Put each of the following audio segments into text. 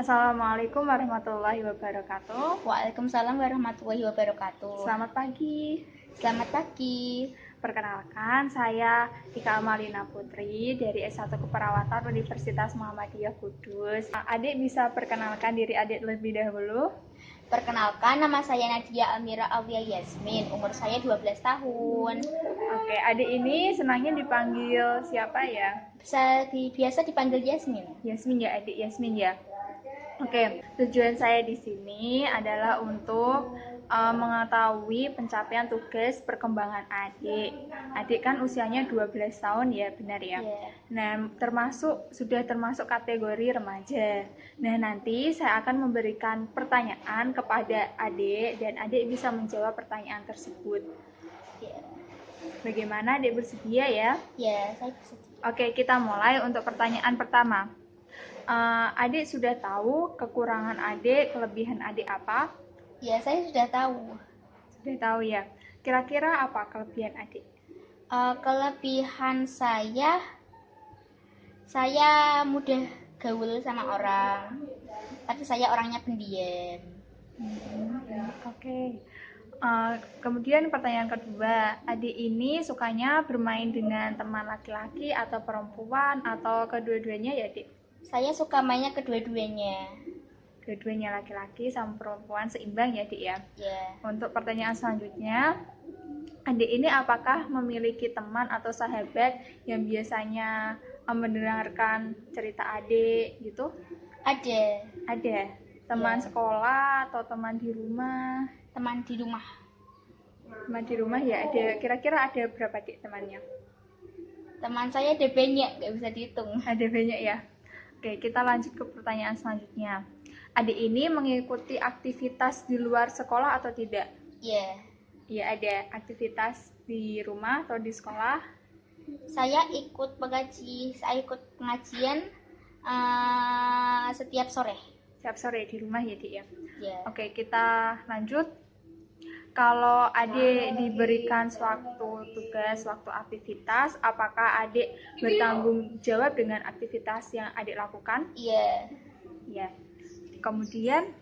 Assalamualaikum warahmatullahi wabarakatuh. Waalaikumsalam warahmatullahi wabarakatuh. Selamat pagi. Selamat pagi. Perkenalkan, saya Ika Amalina Putri dari S1 Keperawatan Universitas Muhammadiyah Kudus. Adik bisa perkenalkan diri adik lebih dahulu? Perkenalkan, nama saya Nadia Almira Aulia Yasmin, umur saya 12 tahun. Oke, adik ini senangnya dipanggil siapa ya? Biasa dipanggil Yasmin. Yasmin ya, adik Yasmin ya. Oke, tujuan saya di sini adalah untuk mengetahui pencapaian tugas perkembangan adik. Adik kan usianya 12 tahun ya, benar ya? Yeah. Nah, sudah termasuk kategori remaja. Nah, nanti saya akan memberikan pertanyaan kepada adik dan adik bisa menjawab pertanyaan tersebut. Yeah. Bagaimana adik bersedia ya? Ya, saya bersedia. Oke, kita mulai untuk pertanyaan pertama. Adik sudah tahu kekurangan adik, kelebihan adik apa? Ya, saya sudah tahu. Sudah tahu ya. Kira-kira apa kelebihan adik? Kelebihan saya mudah gaul sama orang, tapi saya orangnya pendiam. Oke. Kemudian pertanyaan kedua, adik ini sukanya bermain dengan teman laki-laki atau perempuan atau kedua-duanya ya, adik? Saya suka mainnya kedua-duanya. Kedua-duanya laki-laki sama perempuan seimbang ya, adik ya? Ya. Untuk pertanyaan selanjutnya, adik ini apakah memiliki teman atau sahabat yang biasanya mendengarkan cerita adik gitu? Ada. Ada. Teman sekolah atau teman di rumah? Teman di rumah. Teman di rumah ya, ada. Kira-kira ada berapa adik temannya? Teman saya ada banyak, nggak bisa dihitung. Ada banyak ya. Oke, kita lanjut ke pertanyaan selanjutnya. Adik ini mengikuti aktivitas di luar sekolah atau tidak? Iya. Iya, ada aktivitas di rumah atau di sekolah? Saya ikut pengajian setiap sore. Setiap sore di rumah ya, Dik ya? Iya. Oke, kita lanjut. Kalau adik diberikan suatu tugas, suatu aktivitas, apakah adik bertanggung jawab dengan aktivitas yang adik lakukan? Iya. Ya. Kemudian,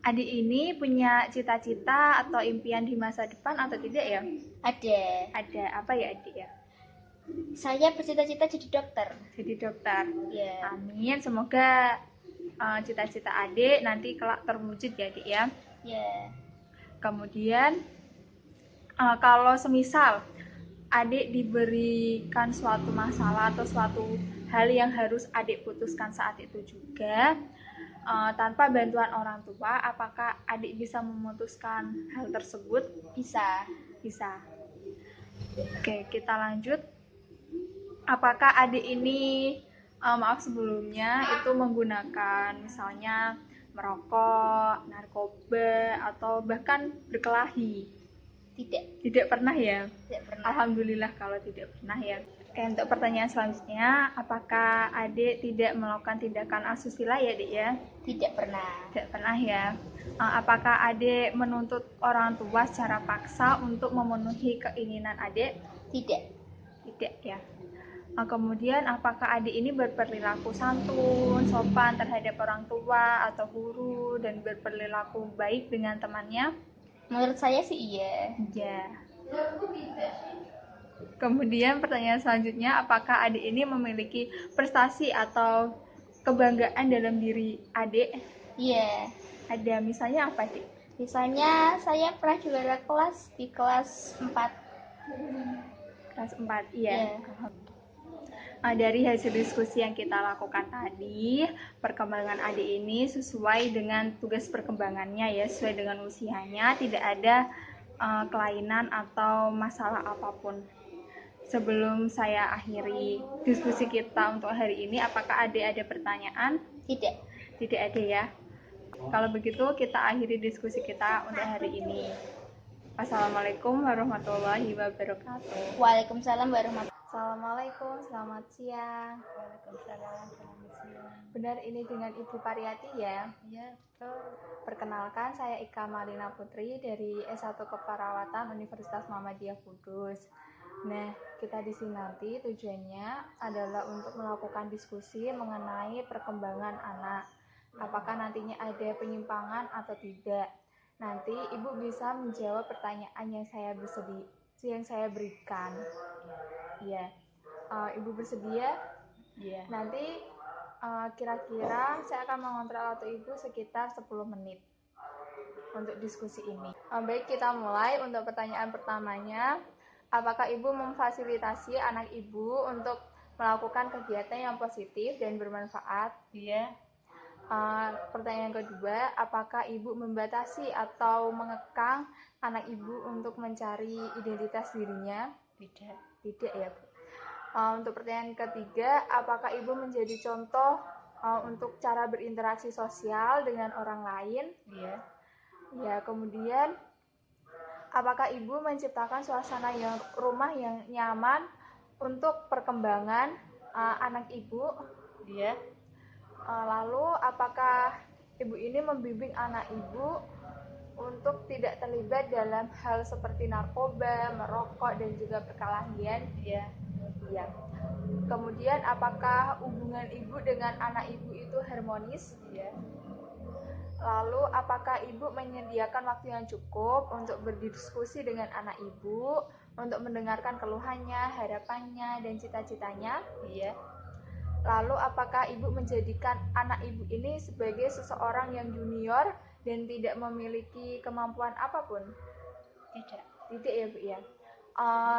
adik ini punya cita-cita atau impian di masa depan atau tidak ya? Ada. Ada. Apa ya, adik ya? Saya bercita-cita jadi dokter. Jadi dokter. Iya. Amin. Semoga cita-cita adik nanti kelak terwujud ya, adik ya. Iya. Kemudian kalau semisal adik diberikan suatu masalah atau suatu hal yang harus adik putuskan saat itu juga tanpa bantuan orang tua, apakah adik bisa memutuskan hal tersebut? Bisa. Oke, kita lanjut. Apakah adik ini sebelumnya itu menggunakan misalnya merokok, narkoba, atau bahkan berkelahi? Tidak pernah ya? Tidak pernah. Alhamdulillah kalau tidak pernah ya. Oke, untuk pertanyaan selanjutnya, apakah adik tidak melakukan tindakan asusila ya, Dik ya? Tidak pernah. Tidak pernah ya. Apakah adik menuntut orang tua secara paksa untuk memenuhi keinginan adik? Tidak. Tidak ya. Kemudian apakah adik ini berperilaku santun, sopan terhadap orang tua atau guru dan berperilaku baik dengan temannya? Menurut saya sih iya. Ya. Kemudian pertanyaan selanjutnya, apakah adik ini memiliki prestasi atau kebanggaan dalam diri adik? Iya. Ada, misalnya apa, Dik? Misalnya saya pernah juara kelas di kelas 4. Kelas 4, iya. Dari hasil diskusi yang kita lakukan tadi, perkembangan adik ini sesuai dengan tugas perkembangannya ya, sesuai dengan usianya, tidak ada kelainan atau masalah apapun. Sebelum saya akhiri diskusi kita untuk hari ini, apakah adik ada pertanyaan? Tidak. Tidak ada ya. Kalau begitu kita akhiri diskusi kita untuk hari ini. Assalamualaikum warahmatullahi wabarakatuh. Waalaikumsalam warahmatullahi wabarakatuh. Assalamualaikum, selamat siang. Waalaikumsalam, selamat siang. Benar ini dengan Ibu Pariyati ya? Iya, betul. Perkenalkan, saya Ika Malina Putri dari S1 Keperawatan Universitas Muhammadiyah Kudus. Nah, kita di sini nanti tujuannya adalah untuk melakukan diskusi mengenai perkembangan anak. Apakah nantinya ada penyimpangan atau tidak? Nanti Ibu bisa menjawab pertanyaan yang saya berikan. Ya, Ibu bersedia? Iya. Nanti kira-kira saya akan mengontrol waktu Ibu sekitar 10 menit untuk diskusi ini. Baik, kita mulai untuk pertanyaan pertamanya. Apakah Ibu memfasilitasi anak Ibu untuk melakukan kegiatan yang positif dan bermanfaat? Iya. Pertanyaan kedua, apakah Ibu membatasi atau mengekang anak Ibu untuk mencari identitas dirinya? Tidak. Tidak ya, Bu. Untuk pertanyaan ketiga, apakah Ibu menjadi contoh untuk cara berinteraksi sosial dengan orang lain? Iya. Ya, kemudian apakah Ibu menciptakan suasana rumah yang nyaman untuk perkembangan anak Ibu? Iya. Lalu apakah Ibu ini membimbing anak Ibu untuk tidak terlibat dalam hal seperti narkoba, merokok, dan juga perkelahian? Iya. Iya. Kemudian apakah hubungan Ibu dengan anak Ibu itu harmonis? Iya. Lalu apakah Ibu menyediakan waktu yang cukup untuk berdiskusi dengan anak Ibu, untuk mendengarkan keluhannya, harapannya, dan cita-citanya? Iya. Lalu apakah Ibu menjadikan anak Ibu ini sebagai seseorang yang junior dan tidak memiliki kemampuan apapun? Tidak. Tidak ya, Bu ya.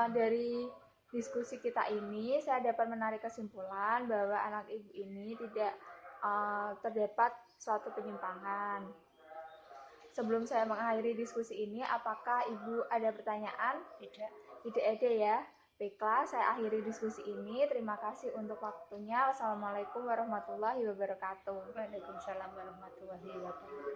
Dari diskusi kita ini saya dapat menarik kesimpulan bahwa anak Ibu ini tidak terdapat suatu penyimpangan. Sebelum saya mengakhiri diskusi ini, apakah Ibu ada pertanyaan? Tidak. Tidak ada ya. Baiklah, saya akhiri diskusi ini. Terima kasih untuk waktunya. Wassalamualaikum warahmatullahi wabarakatuh. Waalaikumsalam warahmatullahi wabarakatuh.